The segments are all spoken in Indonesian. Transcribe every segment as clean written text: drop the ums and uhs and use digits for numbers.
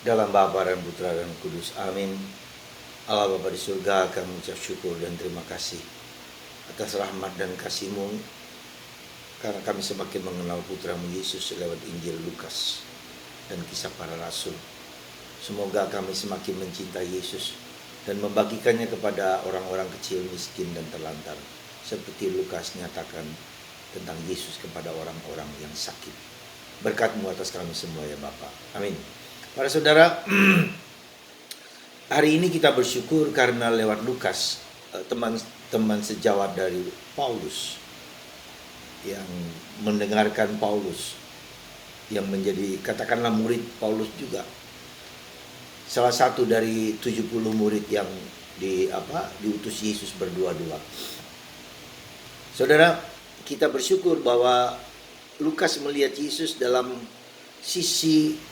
Dalam Bapa dan Putra dan Kudus. Amin. Allah Bapa di surga, kami mengucap syukur dan terima kasih atas rahmat dan kasih-Mu, karena kami semakin mengenal Putra-Mu Yesus lewat Injil Lukas dan kisah para rasul. Semoga kami semakin mencintai Yesus dan membagikannya kepada orang-orang kecil, miskin, dan terlantar, seperti Lukas nyatakan tentang Yesus kepada orang-orang yang sakit. Berkat-Mu atas kami semua ya Bapa. Amin. Para saudara, hari ini kita bersyukur karena lewat Lukas, teman-teman sejawat dari Paulus yang mendengarkan Paulus, yang menjadi katakanlah murid Paulus juga, salah satu dari 70 murid yang diutus Yesus berdua-dua. Saudara, kita bersyukur bahwa Lukas melihat Yesus dalam sisi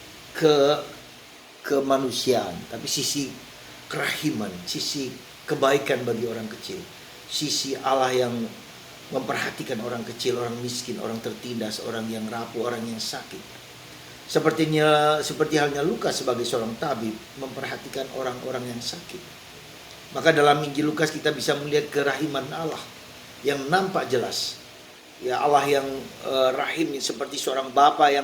kemanusiaan, tapi sisi kerahiman, sisi kebaikan bagi orang kecil, sisi Allah yang memperhatikan orang kecil, orang miskin, orang tertindas, orang yang rapuh, orang yang sakit. Seperti halnya Lukas sebagai seorang tabib memperhatikan orang-orang yang sakit. Maka dalam Injil Lukas kita bisa melihat kerahiman Allah yang nampak jelas. Ya, Allah yang rahim, seperti seorang bapa yang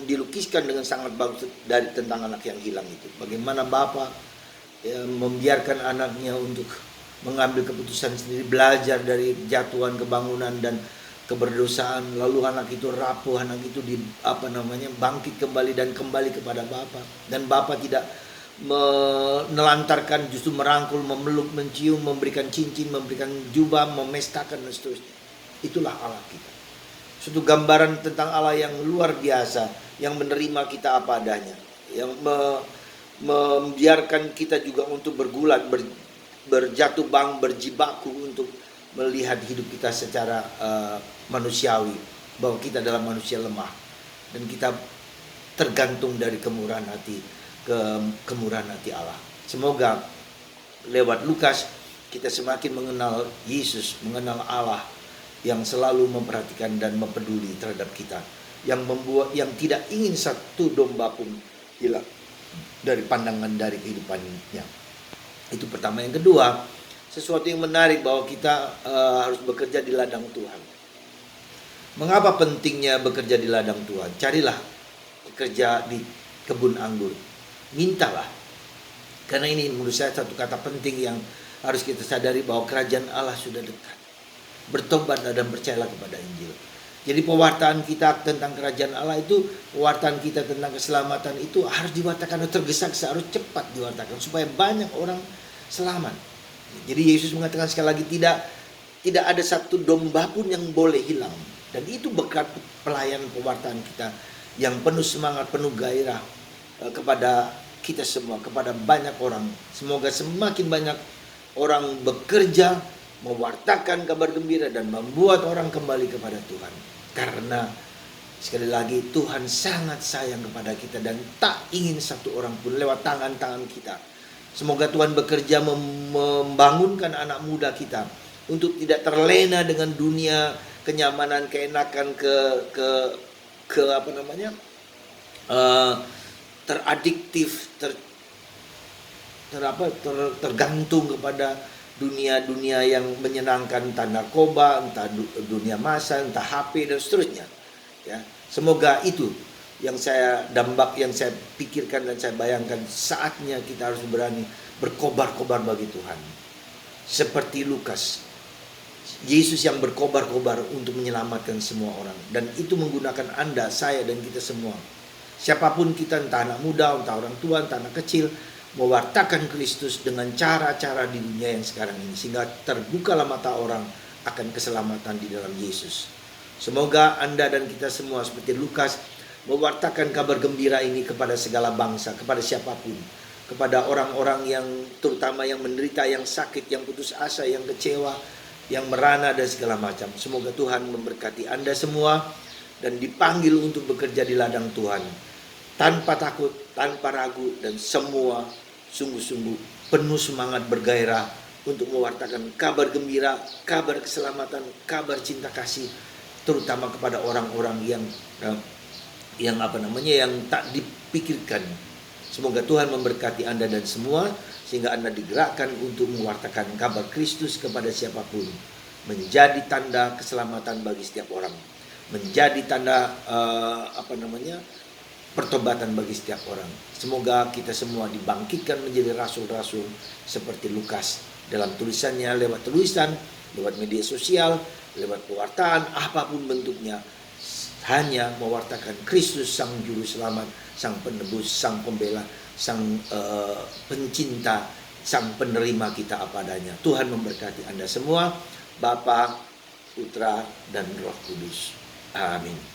dilukiskan dengan sangat bagus dari tentang anak yang hilang itu. Bagaimana bapa membiarkan anaknya untuk mengambil keputusan sendiri, belajar dari jatuhan, kebangunan, dan keberdosaan, lalu anak itu rapuh, anak itu bangkit kembali dan kembali kepada bapa, dan bapa tidak menelantarkan, justru merangkul, memeluk, mencium, memberikan cincin, memberikan jubah, memestakan, dan seterusnya. Itulah Allah kita. Suatu gambaran tentang Allah yang luar biasa, yang menerima kita apa adanya, yang membiarkan kita juga untuk bergulat, berjatuh berjibaku untuk melihat hidup kita secara manusiawi, bahwa kita adalah manusia lemah dan kita tergantung dari kemurahan hati Allah. Semoga lewat Lukas kita semakin mengenal Yesus, mengenal Allah yang selalu memperhatikan dan mempeduli terhadap kita, yang tidak ingin satu domba pun hilang dari pandangan, dari kehidupannya. Itu pertama. Yang kedua, sesuatu yang menarik bahwa kita harus bekerja di ladang Tuhan. Mengapa pentingnya bekerja di ladang Tuhan? Carilah bekerja di kebun anggur. Mintalah. Karena ini menurut saya satu kata penting yang harus kita sadari, bahwa kerajaan Allah sudah dekat. Bertobatlah dan percayalah kepada Injil. Jadi pewartaan kita tentang kerajaan Allah itu, pewartaan kita tentang keselamatan itu harus diwartakan, tergesa-gesa, harus cepat diwartakan supaya banyak orang selamat. Jadi Yesus mengatakan sekali lagi, tidak ada satu domba pun yang boleh hilang. Dan itu berkat pelayanan pewartaan kita yang penuh semangat, penuh gairah kepada kita semua, kepada banyak orang. Semoga semakin banyak orang bekerja mewartakan kabar gembira dan membuat orang kembali kepada Tuhan. Karena sekali lagi Tuhan sangat sayang kepada kita dan tak ingin satu orang pun lewat tangan-tangan kita. Semoga Tuhan bekerja membangunkan anak muda kita untuk tidak terlena dengan dunia, kenyamanan, keenakan, teradiktif, tergantung kepada dunia yang menyenangkan, entah narkoba, entah dunia massa, entah HP, dan seterusnya. Ya, semoga itu yang saya dambak, yang saya pikirkan dan saya bayangkan. Saatnya kita harus berani berkobar-kobar bagi Tuhan. Seperti Lukas, Yesus yang berkobar-kobar untuk menyelamatkan semua orang. Dan itu menggunakan Anda, saya, dan kita semua. Siapapun kita, entah anak muda, entah orang tua, entah anak kecil, mewartakan Kristus dengan cara-cara di dunia yang sekarang ini, sehingga terbukalah mata orang akan keselamatan di dalam Yesus. Semoga Anda dan kita semua seperti Lukas mewartakan kabar gembira ini kepada segala bangsa, kepada siapapun, kepada orang-orang yang terutama yang menderita, yang sakit, yang putus asa, yang kecewa, yang merana, dan segala macam. Semoga Tuhan memberkati Anda semua dan dipanggil untuk bekerja di ladang Tuhan tanpa takut, tanpa ragu, dan semua sungguh-sungguh penuh semangat, bergairah untuk mewartakan kabar gembira, kabar keselamatan, kabar cinta kasih, terutama kepada orang-orang yang yang tak dipikirkan. Semoga Tuhan memberkati Anda dan semua, sehingga Anda digerakkan untuk mewartakan kabar Kristus kepada siapapun, menjadi tanda keselamatan bagi setiap orang, menjadi tanda pertobatan bagi setiap orang. Semoga kita semua dibangkitkan menjadi rasul-rasul seperti Lukas dalam tulisannya, lewat tulisan, lewat media sosial, lewat pewartaan, apapun bentuknya, hanya mewartakan Kristus, Sang Juru Selamat, Sang Penebus, Sang Pembela, Sang Pencinta, Sang Penerima kita apa adanya. Tuhan memberkati Anda semua, Bapa, Putra, dan Roh Kudus. Amin.